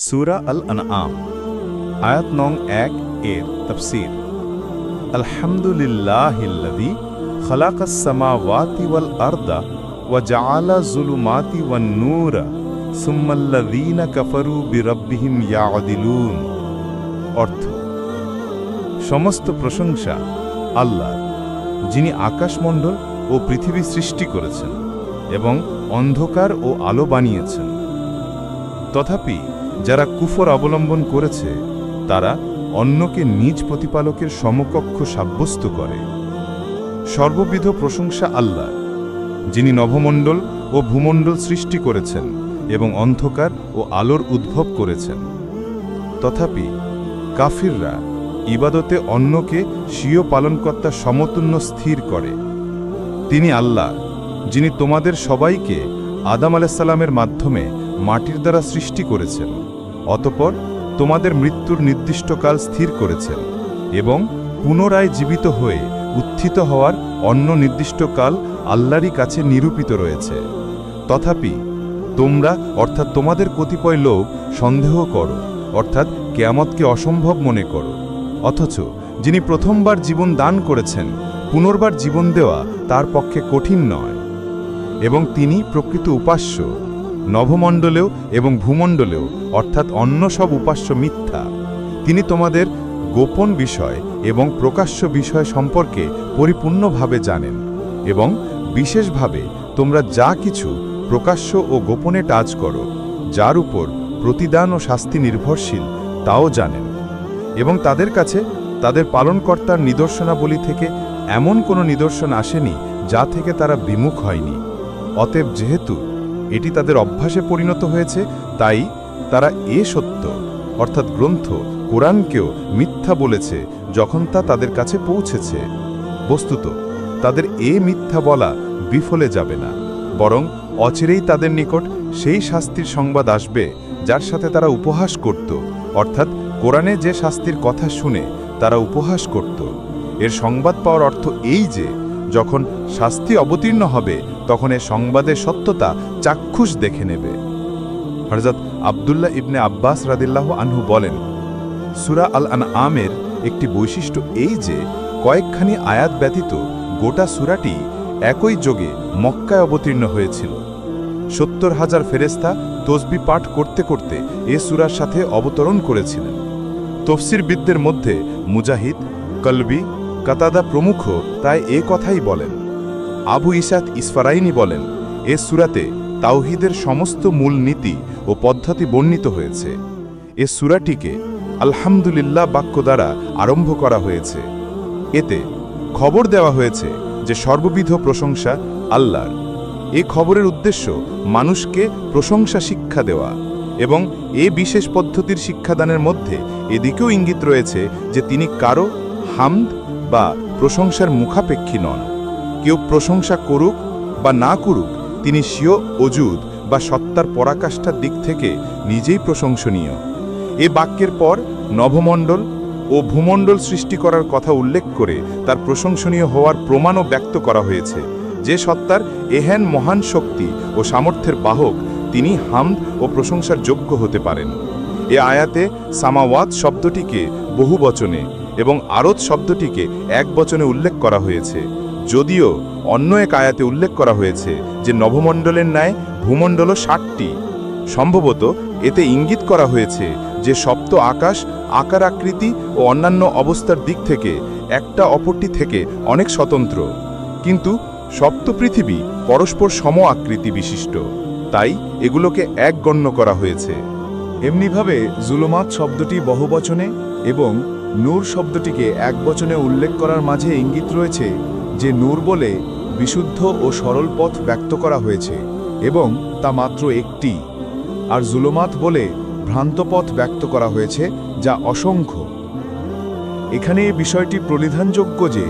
সূরা আল-আনআম আয়াত নং ১ এর তাফসীর। আলহামদুলিল্লাহিল্লাযী খালাকাস সামাওয়াতি ওয়াল আরদা ওয়া জাআলা যুলুমাতি ওয়ান নূরা সুম্মাল্লাযীনা কাফারু বিরাব্বিহিম ইয়া'দিলুন। অর্থ, সমস্ত প্রশংসা আল্লাহর, যিনি আকাশমণ্ডল ও পৃথিবী সৃষ্টি করেছেন এবং অন্ধকার ও আলো বানিয়েছেন। তথাপি যারা কুফর অবলম্বন করেছে তারা অন্যকে নিজ প্রতিপালকের সমকক্ষ সাব্যস্ত করে। সর্ববিধ প্রশংসা আল্লাহর, যিনি নভমণ্ডল ও ভূমণ্ডল সৃষ্টি করেছেন এবং অন্ধকার ও আলোর উদ্ভব করেছেন। তথাপি কাফিররা ইবাদতে অন্যকে স্বীয় পালনকর্তার সমতুল্য স্থির করে। তিনি আল্লাহ, যিনি তোমাদের সবাইকে আদম আলাইহিস সালামের মাধ্যমে মাটির দ্বারা সৃষ্টি করেছেন, অতঃপর তোমাদের মৃত্যুর নির্দিষ্টকাল স্থির করেছেন এবং পুনরায় জীবিত হয়ে উত্থিত হওয়ার অন্য নির্দিষ্টকাল আল্লাহরই কাছে নিরূপিত রয়েছে। তথাপি তোমরা অর্থাৎ তোমাদের কতিপয় লোক সন্দেহ করো, অর্থাৎ কিয়ামতকে অসম্ভব মনে করো। অথচ যিনি প্রথমবার জীবন দান করেছেন, পুনর্বার জীবন দেওয়া তার পক্ষে কঠিন নয় এবং তিনি প্রকৃত উপাস্য। নভমণ্ডলেও এবং ভূমণ্ডলেও অর্থাৎ অন্য সব উপাস্য মিথ্যা। তিনি তোমাদের গোপন বিষয় এবং প্রকাশ্য বিষয় সম্পর্কে পরিপূর্ণভাবে জানেন এবং বিশেষভাবে তোমরা যা কিছু প্রকাশ্য ও গোপনে টাচ করো, যার উপর প্রতিদান ও শাস্তি নির্ভরশীল, তাও জানেন। এবং তাদের কাছে তাদের পালনকর্তার নিদর্শনাবলী থেকে এমন কোনো নিদর্শন আসেনি যা থেকে তারা বিমুখ হয়নি। অতএব যেহেতু এটি তাদের অভ্যাসে পরিণত হয়েছে, তাই তারা সত্য অর্থাৎ গ্রন্থ কোরআনকেও মিথ্যা বলেছে যখন তা তাদের কাছে পৌঁছেছে। বস্তুত তাদের মিথ্যা বলা বিফলে যাবে না, বরং অচিরেই তাদের নিকট সেই শাস্তির সংবাদ আসবে যার সাথে তারা উপহাস করত, অর্থাৎ কোরআনে যে শাস্তির কথা শুনে তারা উপহাস করত। এর সংবাদ পাওয়ার অর্থ এই যে যখন শাস্তি অবতীর্ণ হবে তখন এ সংবাদের সত্যতা চাক্ষুষ দেখে নেবে। হযরত আব্দুল্লাহ ইবনে আব্বাস রাদিয়াল্লাহু আনহু বলেন, সূরা আল-আনআমের একটি বৈশিষ্ট্য এই যে কয়েকখানি আয়াত ব্যতীত গোটা সূরাটি একই যোগে মক্কায় অবতীর্ণ হয়েছিল। ৭০,০০০ ফেরেশতা তসবিহ পাঠ করতে করতে এ সূরার সাথে অবতরণ করেছিলেন। তাফসীরবিদদের মধ্যে মুজাহিদ, কলবি, কাতাদা প্রমুখ তাই কথাই বলেন। আবু ইসাত ইসফারাইনি বলেন, এ সূরাতে তাওহীদের সমস্ত মূল নীতি ও পদ্ধতি বর্ণিত হয়েছে। এ সূরাটিকে আলহামদুলিল্লাহ বাক্য দ্বারা আরম্ভ করা হয়েছে। এতে খবর দেওয়া হয়েছে যে সর্ববিধ প্রশংসা আল্লাহর। এ খবরের উদ্দেশ্য মানুষকে প্রশংসা শিক্ষা দেওয়া এবং বিশেষ পদ্ধতির শিক্ষাদানের মধ্যে এদিকেও ইঙ্গিত রয়েছে যে তিনি কারো হামদ বা প্রশংসার মুখাপেক্ষী নন। কেউ প্রশংসা করুক বা না করুক, তিনি স্বীয় অজুদ বা সত্তার পরাকাষ্ঠার দিক থেকে নিজেই প্রশংসনীয়। এ বাক্যের পর নভমণ্ডল ও ভূমণ্ডল সৃষ্টি করার কথা উল্লেখ করে তার প্রশংসনীয় হওয়ার প্রমাণও ব্যক্ত করা হয়েছে। যে সত্তার এহেন মহান শক্তি ও সামর্থ্যের বাহক, তিনি হামদ ও প্রশংসার যোগ্য হতে পারেন। এ আয়াতে সামাওয়াত শব্দটিকে বহু বচনে এবং আরদ শব্দটিকে এক বচনে উল্লেখ করা হয়েছে, যদিও অন্য এক আয়াতে উল্লেখ করা হয়েছে যে নভমণ্ডলের ন্যায় ভূমণ্ডলও ৬০টি। সম্ভবত এতে ইঙ্গিত করা হয়েছে যে সপ্ত আকাশ আকার আকৃতি ও অন্যান্য অবস্থার দিক থেকে একটা অপরটি থেকে অনেক স্বতন্ত্র, কিন্তু সপ্ত পৃথিবী পরস্পর সম আকৃতি বিশিষ্ট, তাই এগুলোকে এক গণ্য করা হয়েছে। এমনিভাবে জুলুমাত শব্দটি বহুবচনে এবং নূর শব্দটিকে এক বচনে উল্লেখ করার মাঝে ইঙ্গিত রয়েছে যে নূর বলে বিশুদ্ধ ও সরল পথ ব্যক্ত করা হয়েছে এবং তা মাত্র একটি, আর জুলুমাত বলে ভ্রান্ত পথ ব্যক্ত করা হয়েছে যা অসংখ্য। এখানে এই বিষয়টি প্রলিধানযোগ্য যে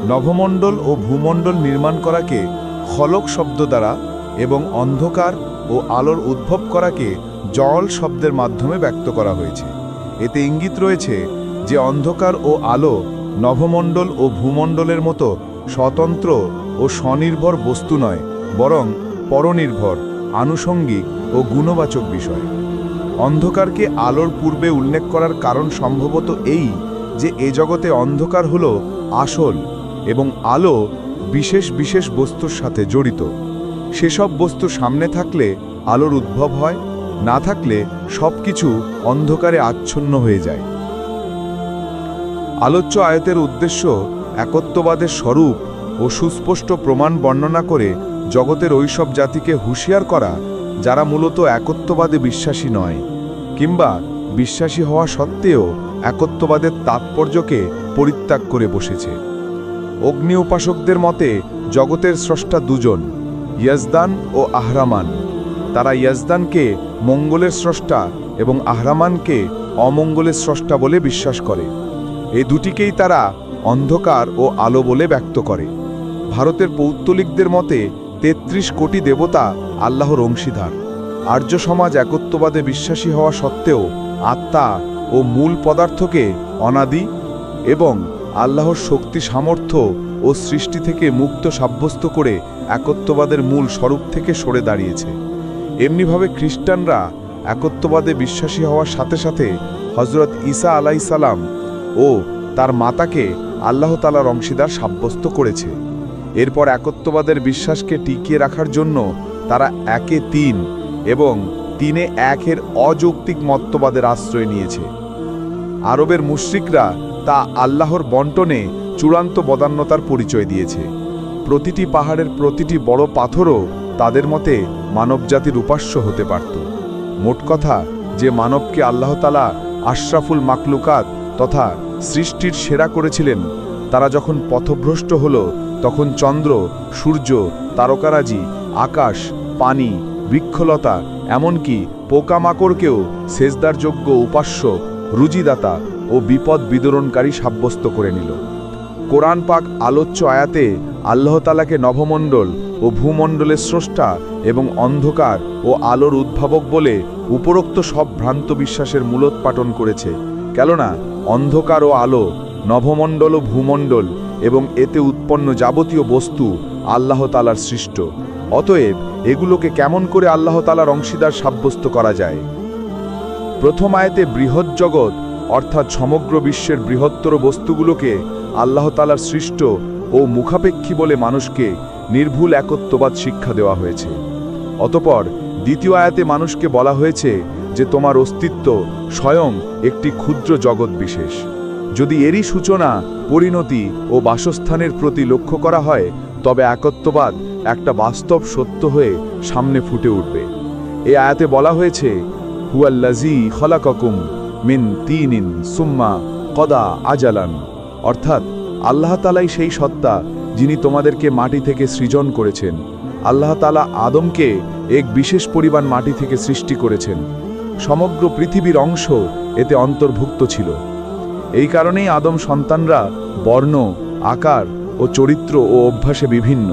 নভমণ্ডল ও ভূমণ্ডল নির্মাণ করাকে খলক শব্দ দ্বারা এবং অন্ধকার ও আলোর উদ্ভব করাকে জল শব্দের মাধ্যমে ব্যক্ত করা হয়েছে। এতে ইঙ্গিত রয়েছে যে অন্ধকার ও আলো নভমণ্ডল ও ভূমণ্ডলের মতো স্বতন্ত্র ও স্বনির্ভর বস্তু নয়, বরং পরনির্ভর, আনুষঙ্গিক ও গুণবাচক বিষয়। অন্ধকারকে আলোর পূর্বে উল্লেখ করার কারণ সম্ভবত এই যে এ জগতে অন্ধকার হল আসল এবং আলো বিশেষ বিশেষ বস্তুর সাথে জড়িত। সেসব বস্তু সামনে থাকলে আলোর উদ্ভব হয়, না থাকলে সবকিছু অন্ধকারে আচ্ছন্ন হয়ে যায়। আলোচ্য আয়াতের উদ্দেশ্য একত্ববাদের স্বরূপ ও সুস্পষ্ট প্রমাণ বর্ণনা করে জগতের ওইসব জাতিকে হুঁশিয়ার করা যারা মূলত একত্ববাদে বিশ্বাসী নয়, কিংবা বিশ্বাসী হওয়া সত্ত্বেও একত্ববাদের তাৎপর্যকে পরিত্যাগ করে বসেছে। অগ্নি উপাসকদের মতে জগতের স্রষ্টা দুজন, ইয়াজদান ও আহরামান। তারা ইয়াজদানকে মঙ্গলের স্রষ্টা এবং আহরামানকে অমঙ্গলের স্রষ্টা বলে বিশ্বাস করে। এই দুটিকেই তারা অন্ধকার ও আলো বলে ব্যক্ত করে। ভারতের পৌত্তলিকদের মতে ৩৩ কোটি দেবতা আল্লাহর অংশীদার। আর্য সমাজ একত্ববাদে বিশ্বাসী হওয়া সত্ত্বেও আত্মা ও মূল পদার্থকে অনাদি এবং আল্লাহর শক্তি সামর্থ্য ও সৃষ্টি থেকে মুক্ত সাব্যস্ত করে একত্ববাদের মূল স্বরূপ থেকে সরে দাঁড়িয়েছে। এমনিভাবে খ্রিস্টানরা একত্ববাদে বিশ্বাসী হওয়ার সাথে সাথে হজরত ঈসা আলাইসালাম ও তার মাতাকে আল্লাহ তাআলার অংশীদার সাব্যস্ত করেছে। এরপর একত্ববাদের বিশ্বাসকে টিকিয়ে রাখার জন্য তারা একে তিন এবং তিনে একের অযৌক্তিক মতবাদের আশ্রয় নিয়েছে। আরবের মুশরিকরা তা আল্লাহর বন্টনে চূড়ান্ত বদান্যতার পরিচয় দিয়েছে। প্রতিটি পাহাড়ের প্রতিটি বড় পাথরও তাদের মতে মানবজাতির উপাস্য হতে পারত। মোট কথা, যে মানবকে আল্লাহ তাআলা আশরাফুল মাকলুকাত তথা সৃষ্টির সেরা করেছিলেন, তারা যখন পথভ্রষ্ট হল তখন চন্দ্র, সূর্য, তারকারাজি, আকাশ, পানি, বৃক্ষলতা, এমনকি পোকামাকড়কেও সেজদার যোগ্য উপাস্য, রুজিদাতা ও বিপদ বিদরণকারী সাব্যস্ত করে নিল। কোরআন পাক আলোচ্য আয়াতে আল্লাহ তাআলাকে নভমণ্ডল ও ভূমণ্ডলের স্রষ্টা এবং অন্ধকার ও আলোর উদ্ভাবক বলে উপরোক্ত সব ভ্রান্ত বিশ্বাসের মূলোৎপাটন করেছে। কেননা অন্ধকার ও আলো, নভমণ্ডল ও ভূমণ্ডল এবং এতে উৎপন্ন যাবতীয় বস্তু আল্লাহ তাআলার সৃষ্ট। অতএব এগুলোকে কেমন করে আল্লাহ তাআলার অংশীদার সাব্যস্ত করা যায়? প্রথম আয়াতে বৃহৎ জগৎ অর্থাৎ সমগ্র বিশ্বের বৃহত্তর বস্তুগুলোকে আল্লাহ তাআলার সৃষ্ট ও মুখাপেক্ষী বলে মানুষকে নির্ভুল একত্ববাদ শিক্ষা দেওয়া হয়েছে। অতঃপর দ্বিতীয় আয়াতে মানুষকে বলা হয়েছে যে তোমার অস্তিত্ব স্বয়ং একটি ক্ষুদ্র জগৎ বিশেষ। যদি এরই সূচনা, পরিণতি ও বাসস্থানের প্রতি লক্ষ্য করা হয়, তবে একত্ববাদ একটা বাস্তব সত্য হয়ে সামনে ফুটে উঠবে। এই আয়াতে বলা হয়েছে, হুয়াল্লাযী খলাকাকুম মিন তিনিন সুম্মা কদা আজালান, অর্থাৎ আল্লাহ তাআলাই সেই সত্তা যিনি তোমাদেরকে মাটি থেকে সৃজন করেছেন। আল্লাহ তাআলা আদমকে এক বিশেষ পরিমাণ মাটি থেকে সৃষ্টি করেছেন। সমগ্র পৃথিবীর অংশ এতে অন্তর্ভুক্ত ছিল। এই কারণেই আদম সন্তানরা বর্ণ, আকার ও চরিত্র ও অভ্যাসে বিভিন্ন।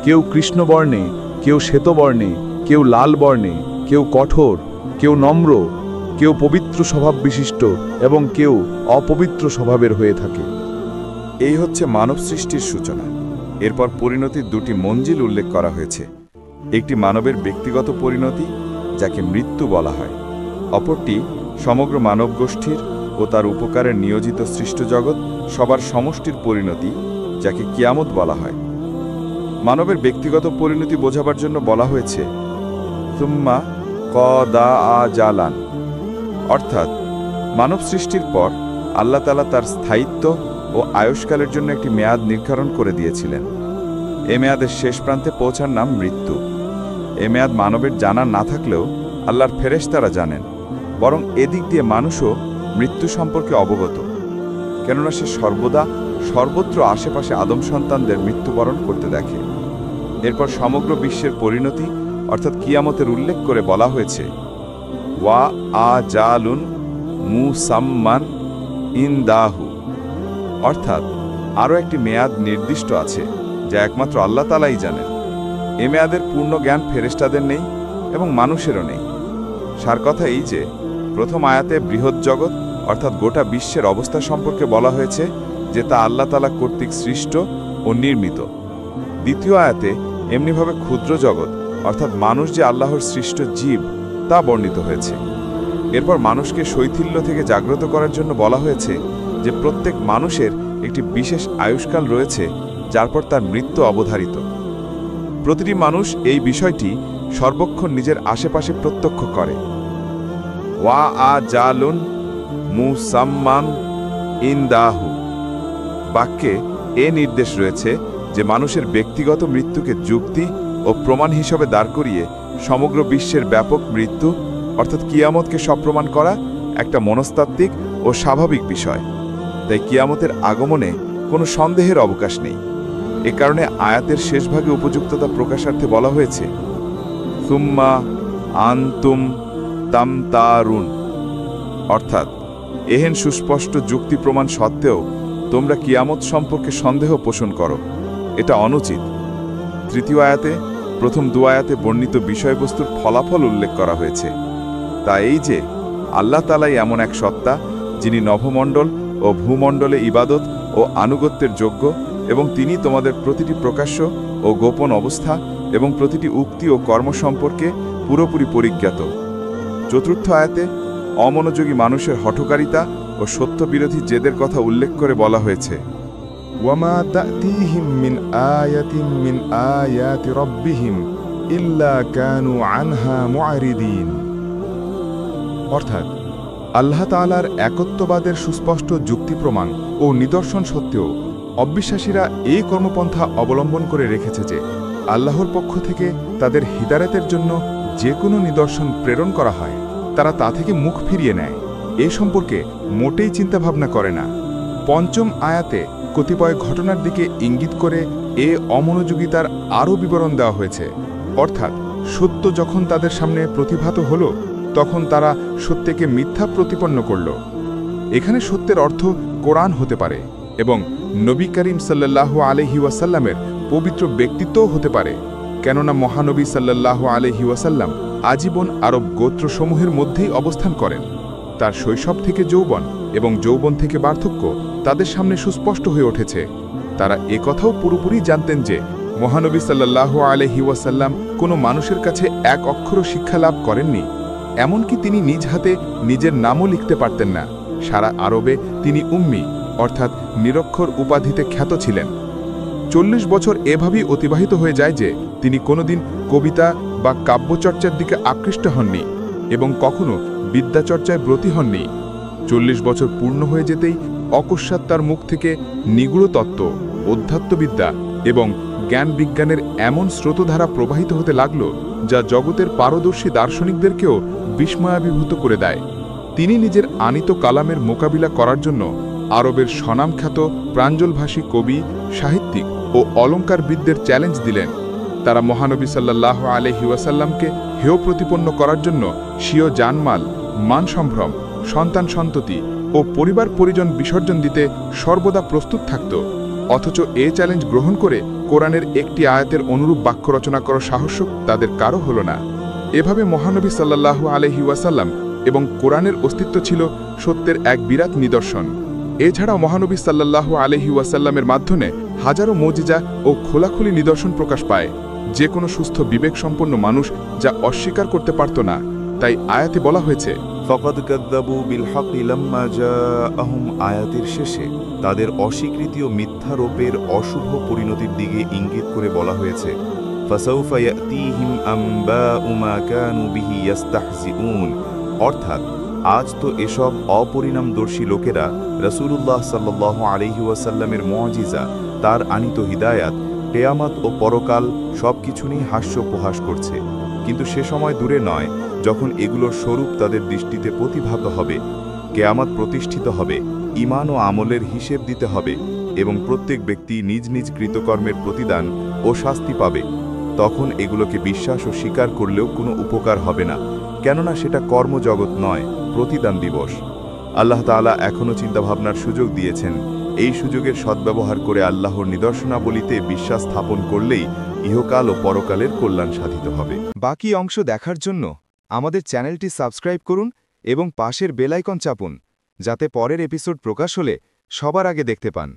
কেউ কৃষ্ণবর্ণে, কেউ শ্বেতবর্ণে, কেউ লাল বর্ণে, কেউ কঠোর, কেউ নম্র, কেউ পবিত্র স্বভাব বিশিষ্ট এবং কেউ অপবিত্র স্বভাবের হয়ে থাকে। এই হচ্ছে মানব সৃষ্টির সূচনা। এরপর পরিণতির দুটি মঞ্জিল উল্লেখ করা হয়েছে। একটি মানবের ব্যক্তিগত পরিণতি, যাকে মৃত্যু বলা হয়। অপরটি সমগ্র মানব গোষ্ঠীর ও তার উপকারের নিয়োজিত সৃষ্ট জগৎ সবার সমষ্টির পরিণতি, যাকে কিয়ামত বলা হয়। মানবের ব্যক্তিগত পরিণতি বোঝাবার জন্য বলা হয়েছে সুম্মা কদা আজালান, অর্থাৎ মানব সৃষ্টির পর আল্লাহ তাআলা তার স্থায়িত্ব ও আয়ুষ্কালের জন্য একটি মেয়াদ নির্ধারণ করে দিয়েছিলেন। এ মেয়াদের শেষ প্রান্তে পৌঁছার নাম মৃত্যু। এ মেয়াদ মানবের জানা না থাকলেও আল্লাহর ফেরেশতারা জানেন, বরং এদিক দিয়ে মানুষও মৃত্যু সম্পর্কে অবগত, কেননা সে সর্বদা সর্বত্র আশেপাশে আদম সন্তানদের মৃত্যুবরণ করতে দেখে। এরপর সমগ্র বিশ্বের পরিণতি অর্থাৎ কিয়ামতের উল্লেখ করে বলা হয়েছে ওয়া আজালুন মুসাম্মান ইনদাহু, অর্থাৎ আরও একটি মেয়াদ নির্দিষ্ট আছে যা একমাত্র আল্লাহ তাআলাই জানেন। এ মেয়াদের পূর্ণ জ্ঞান ফেরেশতাদের নেই এবং মানুষেরও নেই। সার কথা এই যে প্রথম আয়াতে বৃহৎ জগৎ অর্থাৎ গোটা বিশ্বের অবস্থা সম্পর্কে বলা হয়েছে যে তা আল্লাহ তাআলা কর্তৃক সৃষ্ট ও নির্মিত। দ্বিতীয় আয়াতে এমনিভাবে ক্ষুদ্র জগৎ অর্থাৎ মানুষ যে আল্লাহর সৃষ্ট জীব তা বর্ণিত হয়েছে। এরপর মানুষকে শৈথিল্য থেকে জাগ্রত করার জন্য বলা হয়েছে যে প্রত্যেক মানুষের একটি বিশেষ আয়ুষ্কাল রয়েছে, যার পর তার মৃত্যু অবধারিত। প্রতিটি মানুষ এই বিষয়টি সর্বক্ষণ নিজের আশেপাশে প্রত্যক্ষ করে। ওয়া আ জালুন মুসাম্মান ইনদাহু বাক্যে এ নির্দেশ রয়েছে যে মানুষের ব্যক্তিগত মৃত্যুকে যুক্তি ও প্রমাণ হিসেবে দাঁড় করিয়ে সমগ্র বিশ্বের ব্যাপক মৃত্যু অর্থাৎ কিয়ামতকে সপ্রমাণ করা একটা মনস্তাত্ত্বিক ও স্বাভাবিক বিষয়। তাই কিয়ামতের আগমনে কোনো সন্দেহের অবকাশ নেই। এ কারণে আয়াতের শেষ ভাগে উপযুক্ততা প্রকাশার্থে বলা হয়েছে সুম্মা আনতুম তামতারুন, অর্থাৎ এহেন সুস্পষ্ট যুক্তি প্রমাণ সত্ত্বেও তোমরা কিয়ামত সম্পর্কে সন্দেহ পোষণ করো, এটা অনুচিত। তৃতীয় আয়াতে প্রথম দু আয়াতে বর্ণিত বিষয়বস্তুর ফলাফল উল্লেখ করা হয়েছে। তা এই যে আল্লাহ তাআলাই এমন এক সত্তা যিনি নভমণ্ডল ও ভূমণ্ডলে ইবাদত ও আনুগত্যের যোগ্য, এবং তিনি তোমাদের প্রতিটি প্রকাশ্য ও গোপন অবস্থা এবং প্রতিটি উক্তি ও কর্ম সম্পর্কে পুরোপুরি পরিজ্ঞাত। চতুর্থ আয়াতে অমনোযোগী মানুষের হঠকারিতা ও সত্যবিরোধী জেদের কথা উল্লেখ করে বলা হয়েছে ওয়ামা তা'তিহিম মিন আয়াতিন মিন আয়াতি রাব্বিহিম ইল্লা কানু আনহা মুআরিদিন, অর্থাৎ আল্লাহ তাআলার একত্ববাদের সুস্পষ্ট যুক্তি প্রমাণ ও নিদর্শন সত্ত্বেও অবিশ্বাসীরা এই কর্মপন্থা অবলম্বন করে রেখেছে যে আল্লাহর পক্ষ থেকে তাদের হিদায়াতের জন্য যে কোনো নিদর্শন প্রেরণ করা হয় তারা তা থেকে মুখ ফিরিয়ে নেয়, এ সম্পর্কে মোটেই চিন্তাভাবনা করে না। পঞ্চম আয়াতে কতিপয় ঘটনার দিকে ইঙ্গিত করে এ অমনোযোগিতার আরও বিবরণ দেওয়া হয়েছে, অর্থাৎ সত্য যখন তাদের সামনে প্রতিভাত হল তখন তারা সত্যকে মিথ্যা প্রতিপন্ন করল। এখানে সত্যের অর্থ কোরআন হতে পারে এবং নবী করিম সাল্লাল্লাহু আলাইহি ওয়াসাল্লামের পবিত্র ব্যক্তিত্বও হতে পারে, কেননা মহানবী সাল্লাল্লাহু আলাইহি ওয়াসাল্লাম আজীবন আরব গোত্রসমূহের মধ্যেই অবস্থান করেন। তার শৈশব থেকে যৌবন এবং যৌবন থেকে বার্ধক্য তাদের সামনে সুস্পষ্ট হয়ে উঠেছে। তারা একথাও পুরোপুরি জানতেন যে মহানবী সাল্লাল্লাহু আলাইহি ওয়াসাল্লাম কোনো মানুষের কাছে এক অক্ষরও শিক্ষা লাভ করেননি, এমনকি তিনি নিজ হাতে নিজের নামও লিখতে পারতেন না। সারা আরবে তিনি উম্মি অর্থাৎ নিরক্ষর উপাধিতে খ্যাত ছিলেন। 40 বছর এভাবেই অতিবাহিত হয়ে যায় যে তিনি কোনোদিন কবিতা বা কাব্যচর্চার দিকে আকৃষ্ট হননি এবং কখনো বিদ্যাচর্চায় ব্রতী হননি। 40 বছর পূর্ণ হয়ে যেতেই অকস্মাৎ তার মুখ থেকে নিগুড় তত্ত্ব, অধ্যাত্মবিদ্যা এবং জ্ঞান বিজ্ঞানের এমন স্রোতধারা প্রবাহিত হতে লাগল যা জগতের পারদর্শী দার্শনিকদেরকেও বিস্ময়াভিভূত করে দেয়। তিনি নিজের আনিত কালামের মোকাবিলা করার জন্য আরবের স্বনামখ্যাত প্রাঞ্জলভাষী কবি, সাহিত্যিক ও অলঙ্কারবিদদের চ্যালেঞ্জ দিলেন। তারা মহানবী সাল্লাল্লাহু আলাইহি ওয়াসাল্লামকে হেয় প্রতিপন্ন করার জন্য স্বীয় জানমাল, মান সম্ভ্রম, সন্তান সন্ততি ও পরিবার পরিজন বিসর্জন দিতে সর্বদা প্রস্তুত থাকত। অথচ এ চ্যালেঞ্জ গ্রহণ করে কোরআনের একটি আয়াতের অনুরূপ বাক্য রচনা করার সাহস তাদের কারও হল না। এভাবে মহানবী সাল্লাল্লাহু আলাইহি ওয়াসাল্লাম এবং কোরআনের অস্তিত্ব ছিল সত্যের এক বিরাট নিদর্শন। এছাড়া মহানবী সাল্লাল্লাহু আলাইহি ওয়াসাল্লামের মাধ্যমে হাজারো মুজিজা ও খোলাখুলি নিদর্শন প্রকাশ পায়, যে কোনো সুস্থ বিবেকসম্পন্ন মানুষ যা অস্বীকার করতে পারত না। তাই আয়াতে বলা হয়েছে ফাকাদ কাযযাবু বিল হাক্কি লাম্মা জাআহুম, আয়াতের শেষে তাদের অস্বীকৃতি ও মিথ্যারোপের অশুভ পরিণতির দিকে ইঙ্গিত করে বলা হয়েছে ফাসাউফা ইয়াতিহিম আমবাউ মা কানু বিহি ইস্তাহজিউন, অর্থাৎ আজ তো এসব অপরিণামদর্শী লোকেরা রাসূলুল্লাহ সাল্লাল্লাহু আলাইহি ওয়াসাল্লামের মুজিজা, তার আনিত হিদায়াত, কিয়ামত ও পরকাল সবকিছু নিয়ে হাস্যোপহাস করছে। কিন্তু সে সময় দূরে নয় যখন এগুলোর স্বরূপ তাদের দৃষ্টিতে প্রতিভাত হবে, কিয়ামত প্রতিষ্ঠিত হবে, ঈমান ও আমলের হিসেব দিতে হবে এবং প্রত্যেক ব্যক্তি নিজ নিজ কৃতকর্মের প্রতিদান ও শাস্তি পাবে। তখন এগুলোকে বিশ্বাস ও স্বীকার করলেও কোনো উপকার হবে না, কেননা সেটা কর্মজগৎ নয়, প্রতিদান দিবস। আল্লাহ তাআলা এখনও চিন্তাভাবনার সুযোগ দিয়েছেন। এই সুযোগের সদ্ব্যবহার করে আল্লাহর নিদর্শনাবলিতে বিশ্বাস স্থাপন করলেই ইহকাল ও পরকালের কল্যাণ সাধিত হবে। বাকি অংশ দেখার জন্য আমাদের চ্যানেলটি সাবস্ক্রাইব করুন এবং পাশের বেল আইকন চাপুন, যাতে পরের এপিসোড প্রকাশ হলে সবার আগে দেখতে পান।